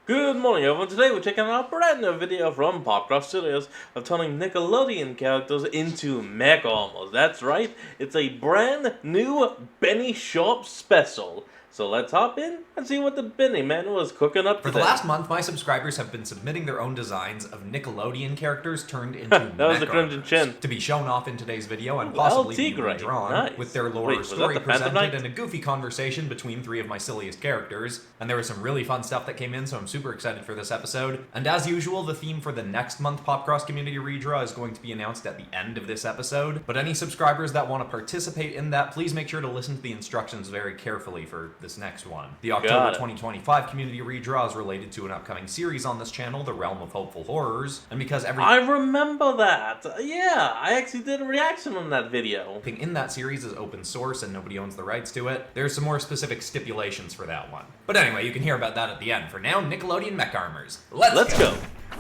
Good morning everyone, today we're checking out a brand new video from Popcraft Studios of turning Nickelodeon characters into mech armors. That's right, it's a brand new Benny Sharp special. So let's hop in and see what the Benny man was cooking up For today. the last month, my subscribers have been submitting their own designs of Nickelodeon characters turned into That was the mech Crimson armors Chin. to be shown off in today's video and possibly be redrawn, nice. with their lore Wait, or was that story the Phantom Knight? presented and a goofy conversation between three of my silliest characters. And there was some really fun stuff that came in, so I'm super excited for this episode. And as usual, the theme for the next month Popcross Community Redraw is going to be announced at the end of this episode. But any subscribers that want to participate in that, please make sure to listen to the instructions very carefully for this next one. The October 2025 Community Redraw is related to an upcoming series on this channel, The Realm of Hopeful Horrors, and because I remember that. Yeah, I actually did a reaction on that video. everything in that series is open source and nobody owns the rights to it, there's some more specific stipulations for that one. But anyway, you can hear about that at the end. For now, Nickelodeon mech armors. Let's go.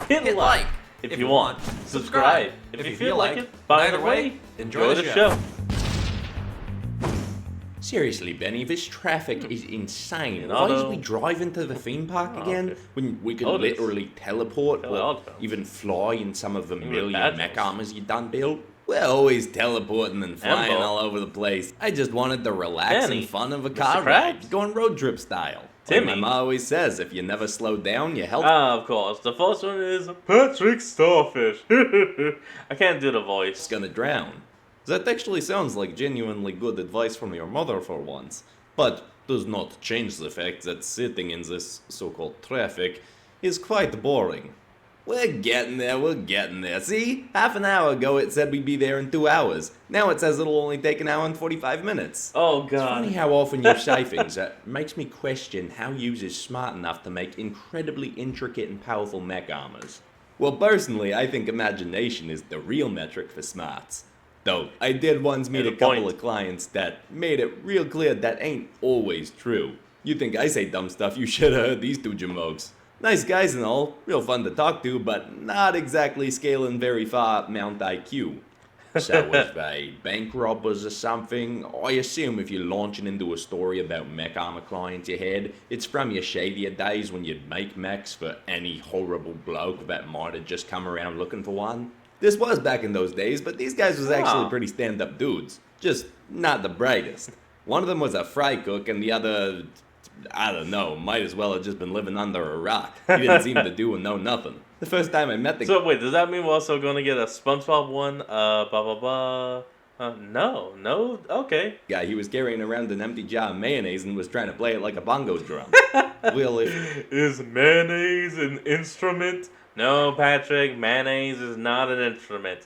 Hit like if you want. Subscribe if you feel like it. By the way, enjoy the show. Seriously, Benny, this traffic is insane. Why Auto. is we drive into the theme park again okay. when we can Autos. literally teleport or Auto. even fly in some of the million badges. mech armors you done built? We're always teleporting and flying Ambo. all over the place. I just wanted the relaxing Benny, fun of a Mr. car Krabs. ride, going road trip style. Timmy. Like my ma always says, if you never slow down, you help. Of course. The first one is Patrick Starfish. I can't do the voice. Gonna drown. That actually sounds like genuinely good advice from your mother for once, but does not change the fact that sitting in this so-called traffic is quite boring. We're getting there. See? Half an hour ago it said we'd be there in 2 hours. Now it says it'll only take an hour and 45 minutes. Oh It's funny god. how often you say things that makes me question how users smart enough to make incredibly intricate and powerful mech armors. Well, personally, I think imagination is the real metric for smarts. Though, I did once meet Yeah, a the couple point. of clients that made it real clear that ain't always true. You think I say dumb stuff, you should have heard these two jamokes. Nice guys and all, real fun to talk to, but not exactly scaling very far up Mount IQ. So if they bank robbers or something, I assume if you're launching into a story about mech armor clients you had, it's from your shadier days when you'd make mechs for any horrible bloke that might have just come around looking for one. This was back in those days, but these guys was actually Wow. pretty stand-up dudes. Just not the brightest. One of them was a fry cook and the other, I don't know, might as well have just been living under a rock. He didn't seem to do or know nothing. The first time I met the So wait, does that mean we're also going to get a SpongeBob one? Blah blah blah. No, okay. guy, he was carrying around an empty jar of mayonnaise and was trying to play it like a bongo drum. Well, if Is mayonnaise an instrument? No, Patrick, mayonnaise is not an instrument.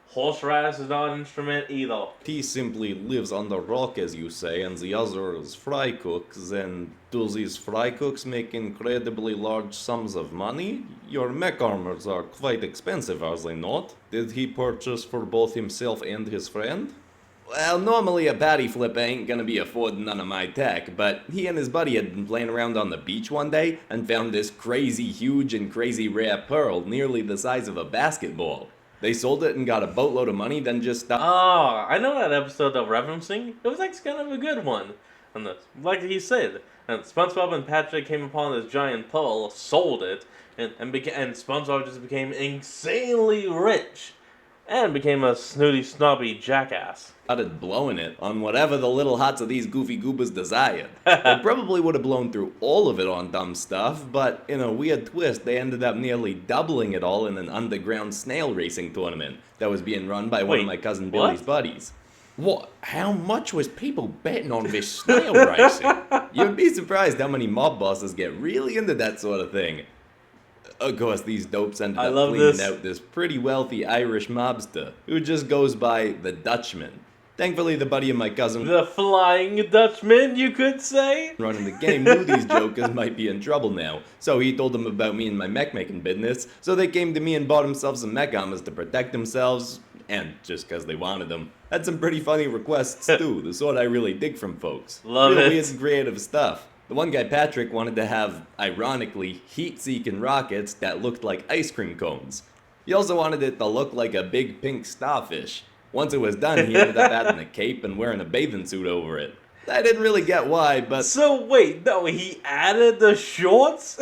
Horseradish is not an instrument either. he simply lives on the rock, as you say, and the other is fry cooks, then do these fry cooks make incredibly large sums of money? Your mech armors are quite expensive, are they not? Did he purchase for both himself and his friend? Well, normally a patty flipper ain't gonna be affording none of my tech, but he and his buddy had been playing around on the beach one day and found this crazy huge and crazy rare pearl nearly the size of a basketball. They sold it and got a boatload of money, then just stopped. Oh, I know that episode of referencing. It was actually kind of a good one. And like he said, and SpongeBob and Patrick came upon this giant pearl, sold it, and SpongeBob just became insanely rich, and became a snooty, snobby jackass. Started blowing it on whatever the little hots of these goofy goobers desired. They probably would have blown through all of it on dumb stuff, but in a weird twist, they ended up nearly doubling it all in an underground snail racing tournament that was being run by one of Wait, my cousin what? Billy's buddies. What? How much was people betting on this snail racing? You'd be surprised how many mob bosses get really into that sort of thing. Of course, these dopes ended I up love cleaning this. out this pretty wealthy Irish mobster who just goes by the Dutchman. Thankfully, the buddy of my cousin The Flying Dutchman, you could say? running the game knew these jokers might be in trouble now, so he told them about me and my mech making business, so they came to me and bought themselves some mech armors to protect themselves, and just because they wanted them. Had some pretty funny requests too, the sort I really dig from folks. Love Real it. weird and creative stuff. The one guy, Patrick, wanted to have, ironically, heat-seeking rockets that looked like ice cream cones. He also wanted it to look like a big pink starfish. Once it was done, he ended up adding a cape and wearing a bathing suit over it. I didn't really get why, but So wait, no, he added the shorts?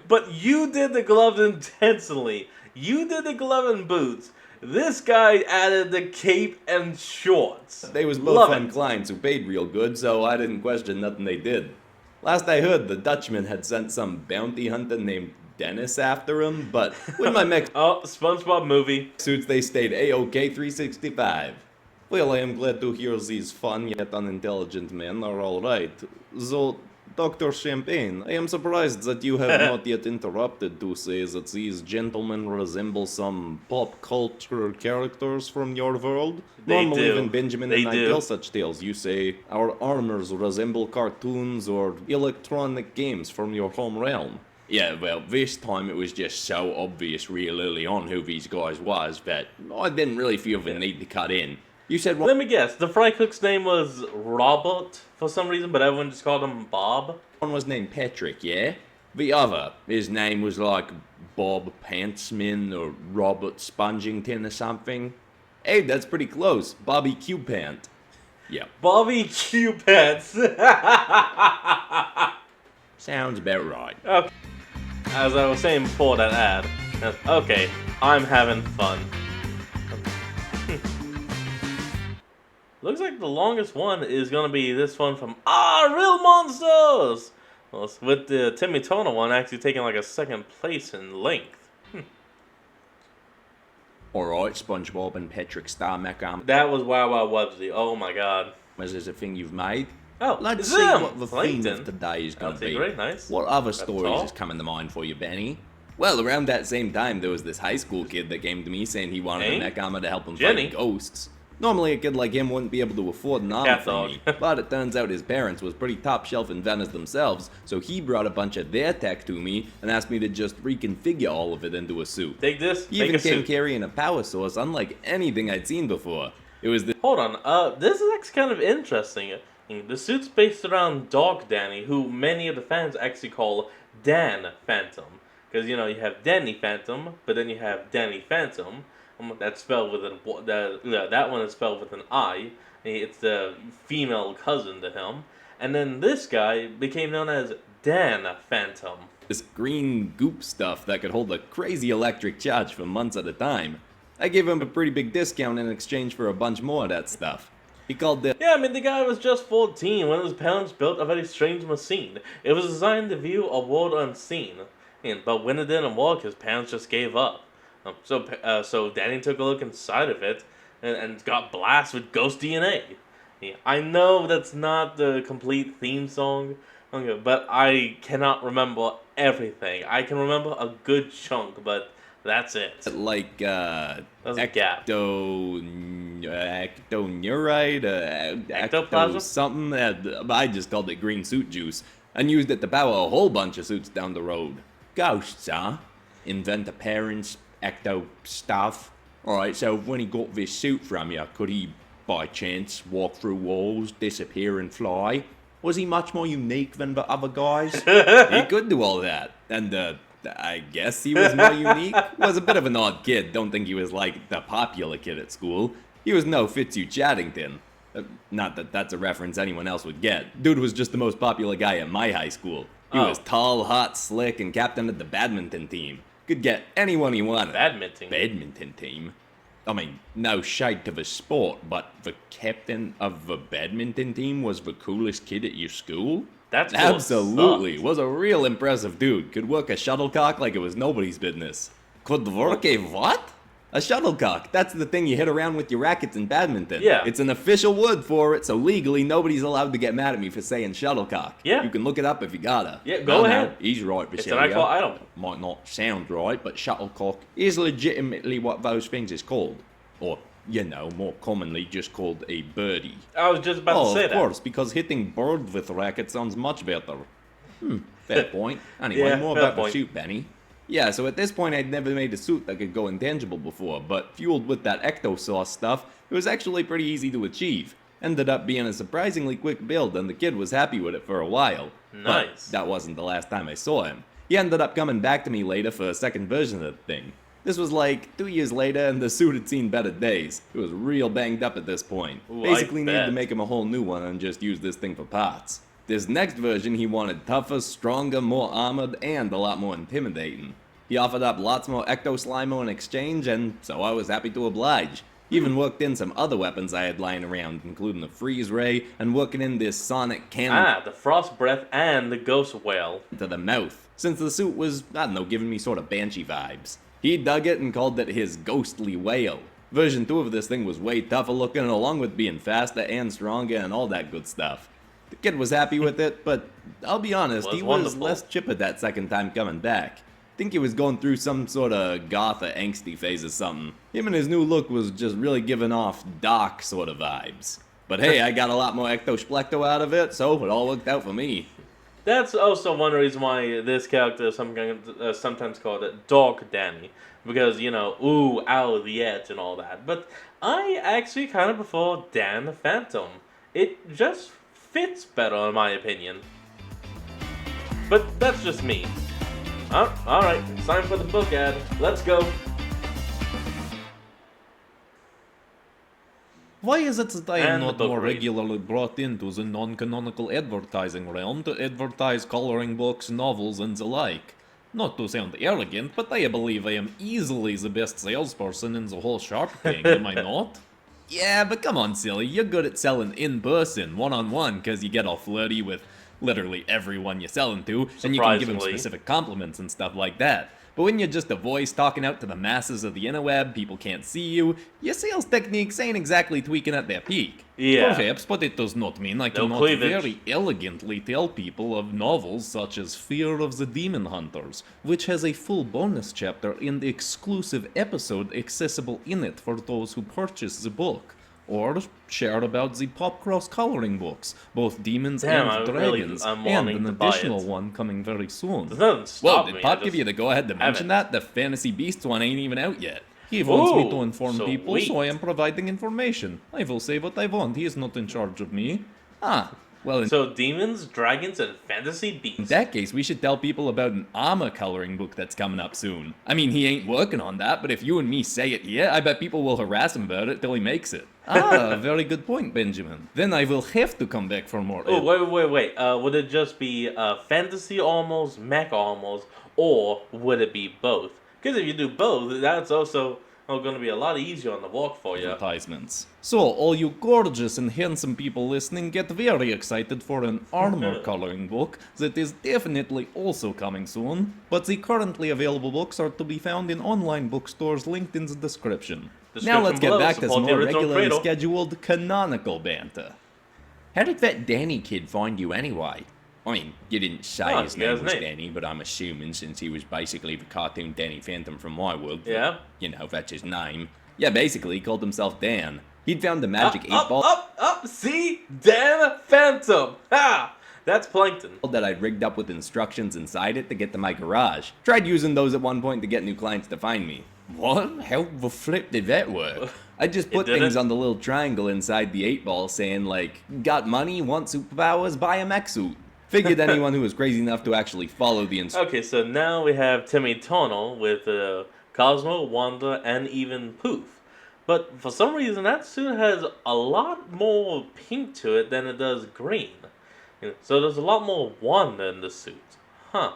But you did the gloves intentionally. You did the glove and boots. This guy added the cape and shorts. They was both Love fun it. clients who paid real good, so I didn't question nothing they did. Last I heard, the Dutchman had sent some bounty hunter named Dennis after him, but with my mech Oh, SpongeBob movie. suits, they stayed A-OK 365. Well, I am glad to hear these fun yet unintelligent men are alright. So, Dr. Champagne, I am surprised that you have not yet interrupted to say that these gentlemen resemble some pop culture characters from your world. They Normally, do. when Benjamin They and I do. tell such tales, you say our armors resemble cartoons or electronic games from your home realm. Yeah, well, this time it was just so obvious real early on who these guys was that I didn't really feel the need to cut in. You said Let me guess. The fry cook's name was Robert for some reason, but everyone just called him Bob. one was named Patrick, yeah? The other, his name was like Bob Pantsman or Robert Spongington or something. Hey, that's pretty close. Bobby Q Pant. Yeah, Bobby Q Pants. sounds about right. Okay. As I was saying before that ad, okay, I'm having fun. Looks like the longest one is gonna be this one from Real Monsters! Well, with the Timmy Turner one actually taking like a second place in length. Alright, SpongeBob and Patrick Star Mech That was Wow Wow Wubbsy. Oh my god. is a thing you've made. Oh, Let's it's see him! what the theme Plankton. of today is going to That's be. very nice. What other That's stories all. is coming to mind for you, Benny? Well, around that same time, there was this high school kid that came to me saying he wanted Hey? a mech armor to help him Jenny? fight ghosts. Normally, a kid like him wouldn't be able to afford an armor Cat from dog. me, but it turns out his parents was pretty top shelf inventors themselves, so he brought a bunch of their tech to me and asked me to just reconfigure all of it into a suit. Take this, He take even a came suit. carrying a power source unlike anything I'd seen before. It was the Hold on, this is actually kind of interesting. The suit's based around Dog Danny, who many of the fans actually call Dan Phantom. Because, you know, you have Danny Phantom, but then you have Danny Phantom. That's spelled with that one is spelled with an I. It's the female cousin to him. And then this guy became known as Dan Phantom. this green goop stuff that could hold a crazy electric charge for months at a time. I gave him a pretty big discount in exchange for a bunch more of that stuff. He called it. Yeah, I mean, the guy was just 14 when his parents built a very strange machine. It was designed to view a world unseen. But when it didn't work, his parents just gave up. So Danny took a look inside of it and got blasted with ghost DNA. Yeah, I know that's not the complete theme song, but I cannot remember everything. I can remember a good chunk, but that's it. Like, That was a gap. ectoneurite, Ectoplasm? something. I just called it green suit juice and used it to power a whole bunch of suits down the road. Ghosts, huh? Invent the parents, ecto stuff. Alright, so when he got this suit from you, could he, by chance, walk through walls, disappear and fly? Was he much more unique than the other guys? He could do all that. And, I guess he was more unique. Was a bit of an odd kid. Don't think he was like the popular kid at school. He was no Fitzhugh Chaddington. Not that that's a reference anyone else would get. Dude was just the most popular guy at my high school. He was tall, hot, slick, and captain of the badminton team. Could get anyone he wanted. Badminton team? I mean, no shade to the sport, but the captain of the badminton team was the coolest kid at your school? That's Absolutely. Was a real impressive dude. Could work a shuttlecock like it was nobody's business. Could work a what? A shuttlecock. That's the thing you hit around with your rackets in badminton. Yeah. It's an official word for it, so legally nobody's allowed to get mad at me for saying shuttlecock. Yeah. You can look it up if you gotta. Yeah, go ahead. He's right, It's Visalia. an actual item. Might not sound right, but shuttlecock is legitimately what those things is called. Or, you know, more commonly just called a birdie. I was just about to say Of that. course, because hitting birds with racket sounds much better. Fair point. Anyway, Yeah, more fair about the point. suit, Benny. Yeah, so at this point I'd never made a suit that could go intangible before, but fueled with that ectosauce stuff, it was actually pretty easy to achieve. Ended up being a surprisingly quick build, and the kid was happy with it for a while. Nice. But that wasn't the last time I saw him. He ended up coming back to me later for a second version of the thing. This was like 2 years later, and the suit had seen better days. It was real banged up at this point. Ooh, Basically I needed to bet. make him a whole new one and just use this thing for parts. This next version he wanted tougher, stronger, more armored, and a lot more intimidating. He offered up lots more Ecto Slimo in exchange, and so I was happy to oblige. He even worked in some other weapons I had lying around, including the Freeze Ray, and working in this Sonic Cannon The Frost Breath and the Ghost Whale. to the mouth, since the suit was, I don't know, giving me sort of Banshee vibes. He dug it and called it his ghostly whale. Version 2 of this thing was way tougher looking, along with being faster and stronger and all that good stuff. The kid was happy with it, but I'll be honest, he was wonderful. less chipper that second time coming back. I think he was going through some sort of goth or angsty phase or something. Him and his new look was just really giving off dark sort of vibes. But hey, I got a lot more Ecto Splecto out of it, so it all worked out for me. That's also one reason why this character is sometimes called Dark Danny. Because, you know, ooh, ow, the edge and all that. But I actually kind of prefer Dan the Phantom. It just fits better in my opinion. But that's just me. Alright, it's time for the book ad. Let's go. Why is it that I am And the not book more read. regularly brought into the non-canonical advertising realm to advertise coloring books, novels, and the like? Not to sound arrogant, but I believe I am easily the best salesperson in the whole Sharp King, am I not? Yeah, but come on, silly, you're good at selling in person, one-on-one, cause you get all flirty with literally everyone you're selling to, and you can give them Surprisingly. specific compliments and stuff like that. But when you're just a voice talking out to the masses of the interweb, people can't see you, your sales techniques ain't exactly tweaking at their peak. Yeah. Perhaps, but it does not mean I No cannot cleavage. very elegantly tell people of novels such as Fear of the Demon Hunters, which has a full bonus chapter and exclusive episode accessible in it for those who purchase the book. Or share about the Pop Cross coloring books, both Demons Damn, and Dragons, I'm and wanting an to buy additional it. one coming very soon. There's nothing Whoa, stopping did me. Pop I give you the go-ahead to mention haven't. that? The Fantasy Beasts one ain't even out yet. He wants me to Ooh, inform people, sweet. so I am providing information. I will say what I want, he is not in charge of me. Well, in So demons, dragons, and fantasy in beasts. that case, we should tell people about an armor coloring book that's coming up soon. I mean, he ain't working on that, but if you and me say it here, I bet people will harass him about it till he makes it. Very good point, Benjamin. Then I will have to come back for more. Oh, wait. Would it just be fantasy armors, mech armors, or would it be both? Because if you do both, that's also going to be a lot easier on the walk for you. Advertisements. So, all you gorgeous and handsome people listening, get very excited for an armor coloring book that is definitely also coming soon, but the currently available books are to be found in online bookstores linked in the description. Now let's get below, back to support some the more original regularly creator. scheduled canonical banter. How did that Danny kid find you anyway? I mean, you didn't say Oh, his he has name was a name. Danny, but I'm assuming since he was basically the cartoon Danny Phantom from my world, Yeah. you know, that's his name. Yeah, basically, he called himself Dan. He'd found the magic Up, 8-ball up, see? Dan Phantom! Ha! That's Plankton. that I'd rigged up with instructions inside it to get to my garage. Tried using those at one point to get new clients to find me. What? How the flip did that work? I just put didn't? things on the little triangle inside the 8-ball saying like, got money, want superpowers, buy a mech suit. Figured anyone who was crazy enough to actually follow the instructions. Okay, so now we have Timmy Turner with Cosmo, Wanda, and even Poof. But for some reason, that suit has a lot more pink to it than it does green. So there's a lot more Wanda in the suit. Huh.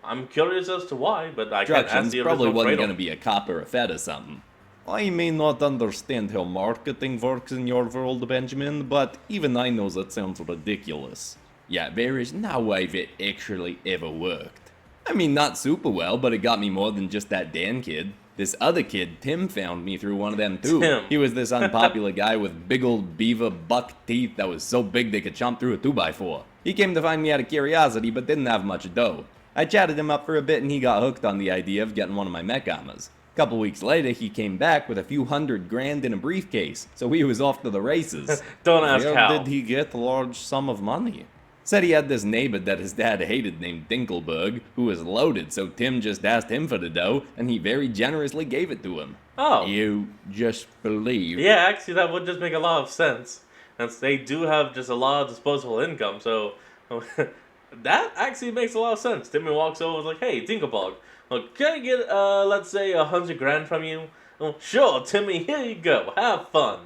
I'm curious as to why, but I can't ask Instructions the probably original wasn't Cradle. going to be a cop or a fed or something. I may not understand how marketing works in your world, Benjamin, but even I know that sounds ridiculous. Yeah, there is no way that actually ever worked. I mean, not super well, but it got me more than just that Dan kid. This other kid, Tim, found me through one of them too. Tim. He was this unpopular guy with big old beaver buck teeth that was so big they could chomp through a 2x4. He came to find me out of curiosity, but didn't have much dough. I chatted him up for a bit and he got hooked on the idea of getting one of my mech armors. Couple weeks later, he came back with a few $100,000 in a briefcase, so he was off to the races. Don't ask Where how. did he get a large sum of money? Said he had this neighbor that his dad hated named Dinkelberg, who was loaded, so Tim just asked him for the dough, and he very generously gave it to him. Oh. You just believe? Yeah, actually, that would just make a lot of sense. And they do have just a lot of disposable income, so that actually makes a lot of sense. Timmy walks over and is like, hey, Dinkelberg, can I get, let's say, $100,000 from you? Oh, sure, Timmy, here you go. Have fun.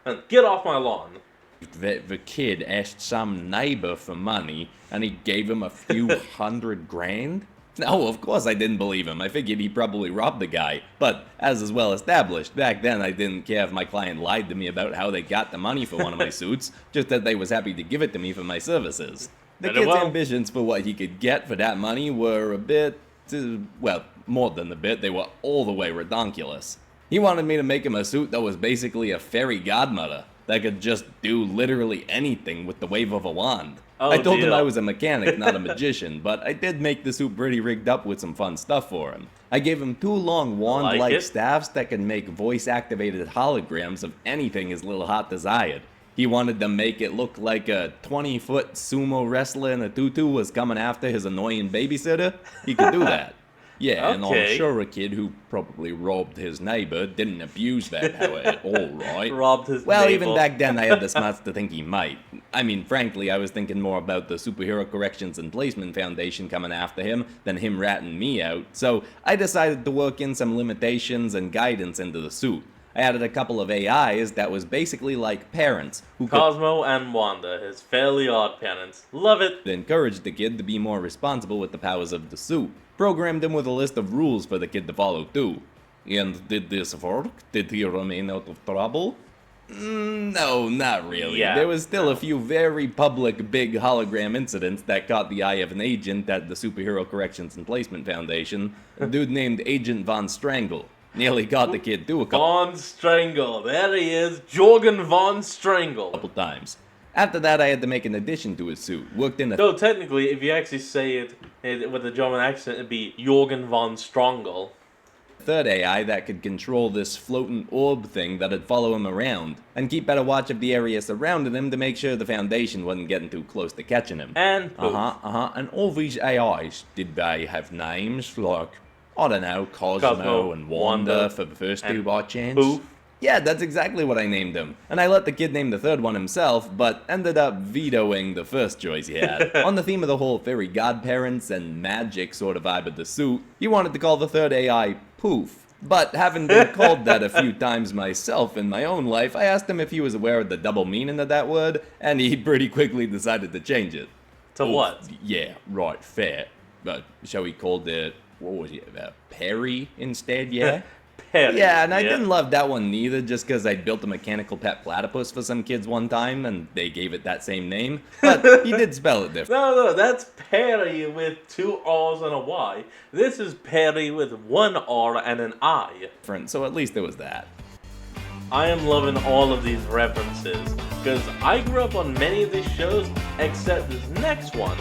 And get off my lawn. The kid asked some neighbor for money, and he gave him a few $100,000? No, of course I didn't believe him. I figured he probably robbed the guy. But, as is well established, back then I didn't care if my client lied to me about how they got the money for one of my suits, just that they was happy to give it to me for my services. The kid's ambitions for what he could get for that money were a bit, well, more than a bit, they were all the way redonkulous. He wanted me to make him a suit that was basically a fairy godmother, that could just do literally anything with the wave of a wand. Oh, I told him I was a mechanic, not a magician, but I did make the suit pretty rigged up with some fun stuff for him. I gave him 2 long wand-like staffs that could make voice-activated holograms of anything his little heart desired. He wanted to make it look like a 20-foot sumo wrestler in a tutu was coming after his annoying babysitter. He could do that. Yeah, and I'm sure a kid who probably robbed his neighbor didn't abuse that power at all, right? Robbed his Well, neighbor. even back then I had the smarts to think he might. I mean, frankly, I was thinking more about the Superhero Corrections and Placement Foundation coming after him than him ratting me out, so I decided to work in some limitations and guidance into the suit. I added a couple of AIs that was basically like parents who could Cosmo and Wanda, his Fairly Odd parents. Love it! encourage the kid to be more responsible with the powers of the suit. Programmed him with a list of rules for the kid to follow too. And did this work? Did he remain out of trouble? No, not really. Yeah, There was still a few very public big hologram incidents that caught the eye of an agent at the Superhero Corrections and Placement Foundation, a dude named Agent Von Strangle. Nearly got the kid too a Von Strangle. There he is. Jorgen Von Strangle. couple times. After that, I had to make an addition to his suit. Worked in a Though technically, if you actually say it with a German accent, it'd be Jorgen Von Strangle. third AI that could control this floating orb thing that'd follow him around, and keep better watch of the area surrounding him to make sure the Foundation wasn't getting too close to catching him. And poof. And all these AIs, did they have names like, I don't know, Cosmo and Wanda for the first 2 by chance? Poof. Yeah, that's exactly what I named him. And I let the kid name the third one himself, but ended up vetoing the first choice he had. On the theme of the whole fairy godparents and magic sort of vibe of the suit, he wanted to call the third AI Poof. But having been called that a few times myself in my own life, I asked him if he was aware of the double meaning of that word, and he pretty quickly decided to change it. To what? Yeah, right, fair. But shall we call it, what was it, Perry instead, yeah? Perry. Yeah, and I didn't love that one neither, just because I built a mechanical pet platypus for some kids one time, and they gave it that same name. But he did spell it different. No, that's Perry with 2 R's and a Y. This is Perry with 1 R and an I. So at least there was that. I am loving all of these references, because I grew up on many of these shows, except this next one.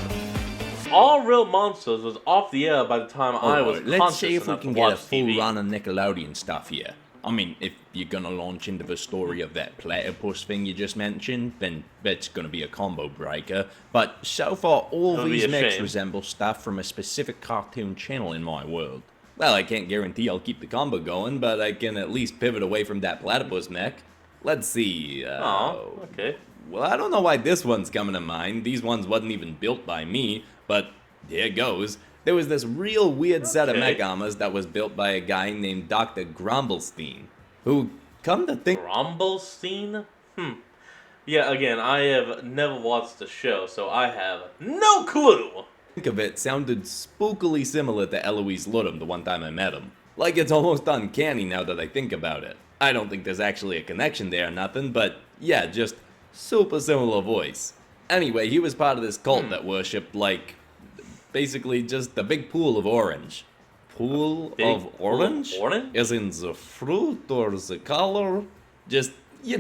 All Real Monsters was off the air by the time I was let's conscious see if we enough can to get a watch full TV. run of Nickelodeon stuff here. I mean, if you're gonna launch into the story of that platypus thing you just mentioned, then that's gonna be a combo breaker. But so far, all It'll be these a mechs shame. resemble stuff from a specific cartoon channel in my world. Well, I can't guarantee I'll keep the combo going, but I can at least pivot away from that platypus mech. Let's see. Oh, okay. Well, I don't know why this one's coming to mind. These ones wasn't even built by me, but here it goes. There was this real weird set of Okay. mech armors that was built by a guy named Dr. Grumblestein, who, come to think Grumblestein? Yeah, again, I have never watched the show, so I have no clue. of it, sounded spookily similar to Eloise Ludham the one time I met him. Like, it's almost uncanny now that I think about it. I don't think there's actually a connection there or nothing, but yeah, just super similar voice. Anyway, he was part of this cult that worshipped, like, basically just the big pool of orange. Pool Big of pool of orange? orange? As in the fruit or the color? Just,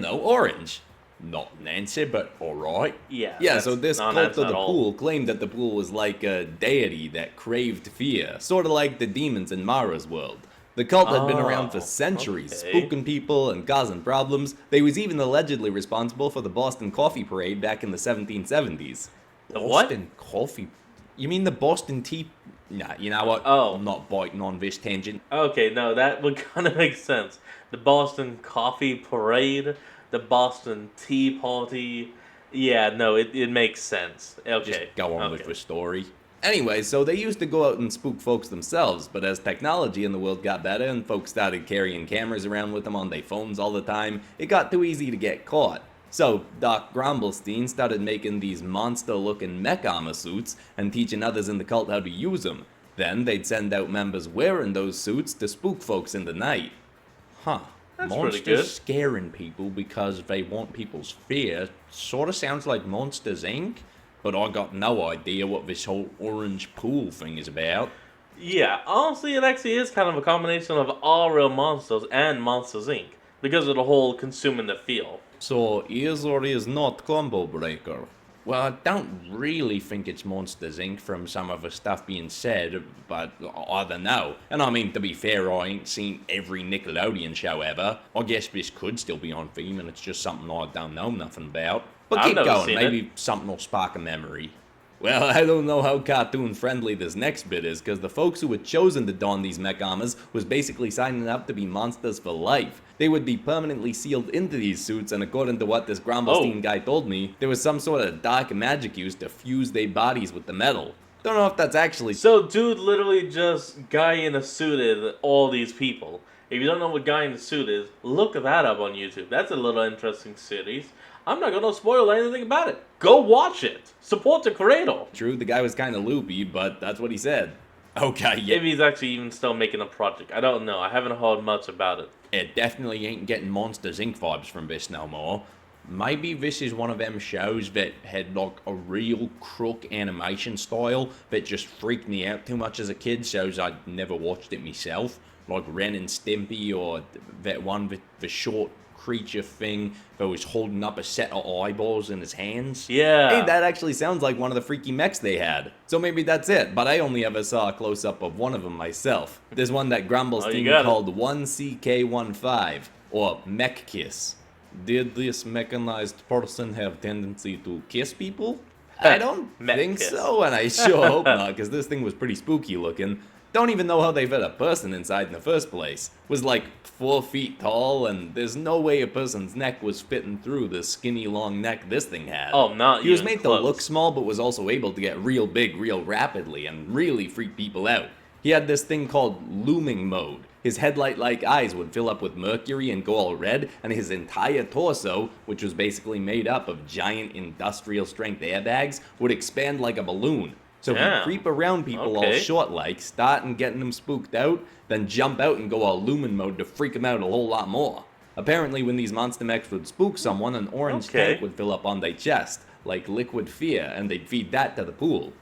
orange. Not Nancy, but alright. Yeah. Yeah, so this no, cult that's of not the all. pool claimed that the pool was like a deity that craved fear, sort of like the demons in Mara's world. The cult had been around for Oh, centuries, okay. spooking people and causing problems. They was even allegedly responsible for the Boston Coffee Parade back in the 1770s. The what? Boston Coffee? You mean the Boston Tea? Nah, you know what? Oh. I'm not biting on this tangent. Okay, no, that would kind of make sense. The Boston Coffee Parade, the Boston Tea Party. Yeah, no, it makes sense. Okay. Just go on okay. with the story. Anyway, so they used to go out and spook folks themselves, but as technology in the world got better and folks started carrying cameras around with them on their phones all the time, it got too easy to get caught. So, Doc Grumblestein started making these monster-looking mech armor suits and teaching others in the cult how to use them. Then they'd send out members wearing those suits to spook folks in the night. Huh. That's pretty good. Monsters scaring people because they want people's fear sorta sounds like Monsters Inc., but I got no idea what this whole orange pool thing is about. Yeah, honestly, it actually is kind of a combination of All Real Monsters and Monsters Inc. because of the whole consuming the feel. So, is or is not Combo Breaker? Well, I don't really think it's Monsters Inc. from some of the stuff being said, but I don't know. And I mean, to be fair, I ain't seen every Nickelodeon show ever. I guess this could still be on theme and it's just something I don't know nothing about. But I've keep never going, seen maybe something will spark a memory. Well, I don't know how cartoon-friendly this next bit is, because the folks who had chosen to don these mech armors was basically signing up to be monsters for life. They would be permanently sealed into these suits, and according to what this Grumblestein guy told me, there was some sort of dark magic used to fuse their bodies with the metal. Don't know if that's actually... So, dude literally just guy in a suited all these people. If you don't know what guy in a suit is, look that up on YouTube. That's a little interesting series. I'm not gonna spoil anything about it. Go watch it. Support the creator. True, the guy was kind of loopy, but that's what he said. Okay, yeah. If he's actually even still making a project. I don't know. I haven't heard much about it. It definitely ain't getting Monsters Inc. vibes from this no more. Maybe this is one of them shows that had like a real crook animation style that just freaked me out too much as a kid, shows I never watched it myself. Like Ren and Stimpy, or that one with the short creature thing that was holding up a set of eyeballs in his hands. Yeah. Hey, that actually sounds like one of the freaky mechs they had. So maybe that's it, but I only ever saw a close-up of one of them myself. There's one that Grumblestein called 1CK15, or Mech Kiss. Did this mechanized person have tendency to kiss people? I don't think so, and I sure hope not, because this thing was pretty spooky looking. Don't even know how they fit a person inside in the first place. Was like 4 feet tall, and there's no way a person's neck was fitting through the skinny long neck this thing had. Oh, not He was even made close. to look small, but was also able to get real big real rapidly and really freak people out. He had this thing called looming mode. His headlight-like eyes would fill up with mercury and go all red, and his entire torso, which was basically made up of giant industrial-strength airbags, would expand like a balloon. So he'd creep around people all short-like, starting getting them spooked out, then jump out and go all lumen mode to freak them out a whole lot more. Apparently, when these monster mechs would spook someone, an orange tank would fill up on their chest, like liquid fear, and they'd feed that to the pool.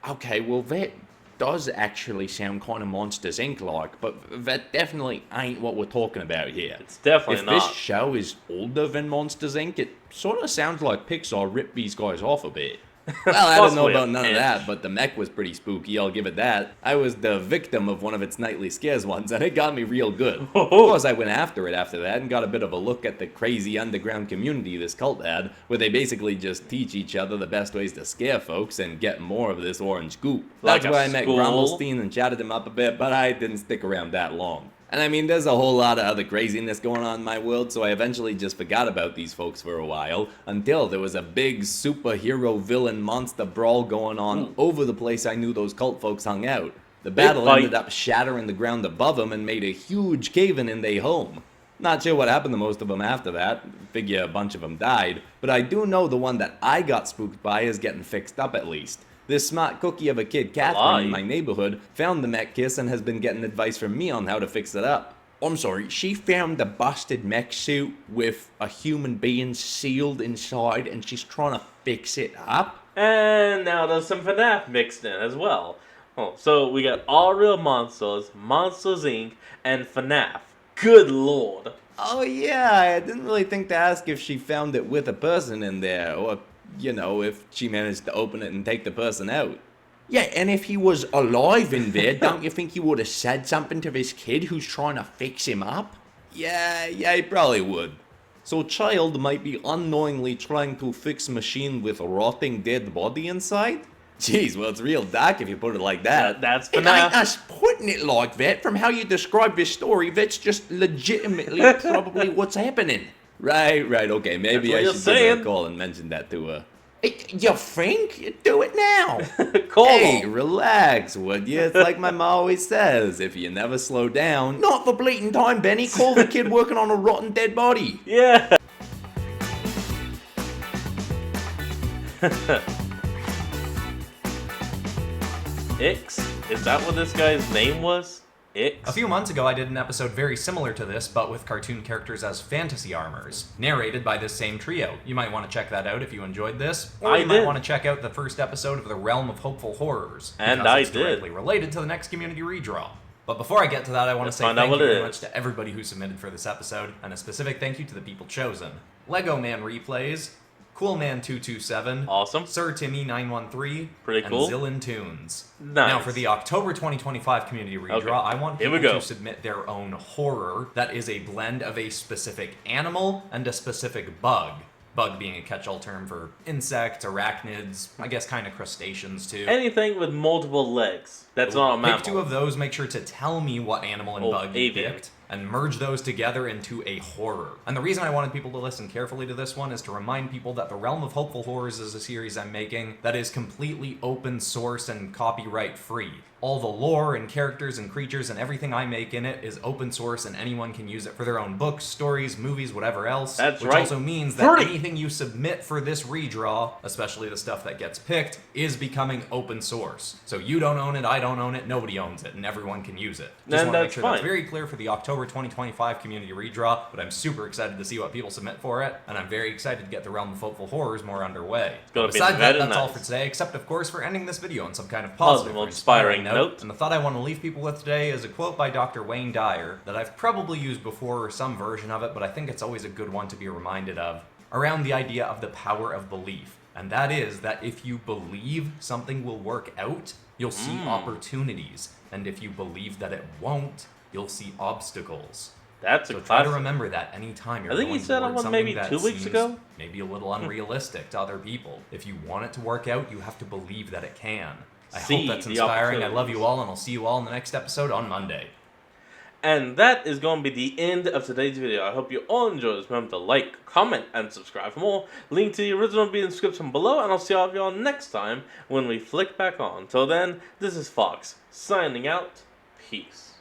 Okay, well that does actually sound kind of Monsters Inc.-like, but that definitely ain't what we're talking about here. It's definitely not. If this show is older than Monsters Inc., it sort of sounds like Pixar ripped these guys off a bit. Well, I don't know about none of that, but the mech was pretty spooky, I'll give it that. I was the victim of one of its nightly scares once, and it got me real good. Of course, I went after it after that and got a bit of a look at the crazy underground community this cult had, where they basically just teach each other the best ways to scare folks and get more of this orange goop. That's where I met Grumblestein and chatted him up a bit, but I didn't stick around that long. And I mean, there's a whole lot of other craziness going on in my world, so I eventually just forgot about these folks for a while, until there was a big superhero villain monster brawl going on over the place I knew those cult folks hung out. The battle ended up shattering the ground above them and made a huge cave-in their home. Not sure what happened to most of them after that, figure a bunch of them died, but I do know the one that I got spooked by is getting fixed up at least. This smart cookie of a kid, Catherine, in my neighborhood, found the mech kiss and has been getting advice from me on how to fix it up. I'm sorry, she found the busted mech suit with a human being sealed inside and she's trying to fix it up? And now there's some FNAF mixed in as well. Oh, so we got All Real Monsters, Monsters Inc., and FNAF. Good lord. Oh yeah, I didn't really think to ask if she found it with a person in there, or, you know, if she managed to open it and take the person out. Yeah, and if he was alive in there, don't you think he would have said something to this kid who's trying to fix him up? Yeah, he probably would. So child might be unknowingly trying to fix machine with a rotting dead body inside? Jeez, well, it's real dark if you put it like that. That's It ain't us putting it like that. From how you describe this story, that's just legitimately probably what's happening. Right, okay, maybe I should give her a call and mention that to her. You think? Do it now. Hey, relax, would you? It's like my ma always says, if you never slow down... Not for bleating time, Benny. Call the kid working on a rotten dead body. Yeah. Ix? Is that what this guy's name was? Ix? A few months ago, I did an episode very similar to this, but with cartoon characters as fantasy armors, narrated by this same trio. You might want to check that out if you enjoyed this, or you might want to check out the first episode of The Realm of Hopeful Horrors, and because I it's directly related to the next community redraw. But before I get to that, I want to say thank you very much to everybody who submitted for this episode, and a specific thank you to the people chosen. Lego Man Replays, Coolman227, awesome, Sir Timmy913, pretty cool, and Zillin Tunes. Nice. Now for the October 2025 community redraw, I want people to submit their own horror that is a blend of a specific animal and a specific bug. Bug being a catch-all term for insects, arachnids, I guess kind of crustaceans too. Anything with multiple legs. That's not a mammal. Pick two of those, make sure to tell me what animal and bug you picked, and merge those together into a horror. And the reason I wanted people to listen carefully to this one is to remind people that The Realm of Hopeful Horrors is a series I'm making that is completely open source and copyright free. All the lore and characters and creatures and everything I make in it is open source, and anyone can use it for their own books, stories, movies, whatever else. That's which also means that anything you submit for this redraw, especially the stuff that gets picked, is becoming open source. So you don't own it, I don't own it, nobody owns it, and everyone can use it. Just want to make sure that's very clear for the October 2025 community redraw, but I'm super excited to see what people submit for it, and I'm very excited to get the Realm of Hopeful Horrors more underway. Besides that, that's all for today, except of course for ending this video on some kind of positive or inspiring note. And the thought I want to leave people with today is a quote by Dr. Wayne Dyer that I've probably used before or some version of it, but I think it's always a good one to be reminded of, around the idea of the power of belief. And that is that if you believe something will work out, you'll see opportunities. And if you believe that it won't, you'll see obstacles. That's so try to remember that anytime you're going towards something maybe that 2 weeks ago? Maybe a little unrealistic to other people. If you want it to work out, you have to believe that it can. I hope that's inspiring. I love you all, and I'll see you all in the next episode on Monday. And that is going to be the end of today's video. I hope you all enjoyed this. Remember to like, comment, and subscribe for more. Link to the original will be in the description below, and I'll see all of y'all next time when we flick back on. Till then, this is Fox, signing out. Peace.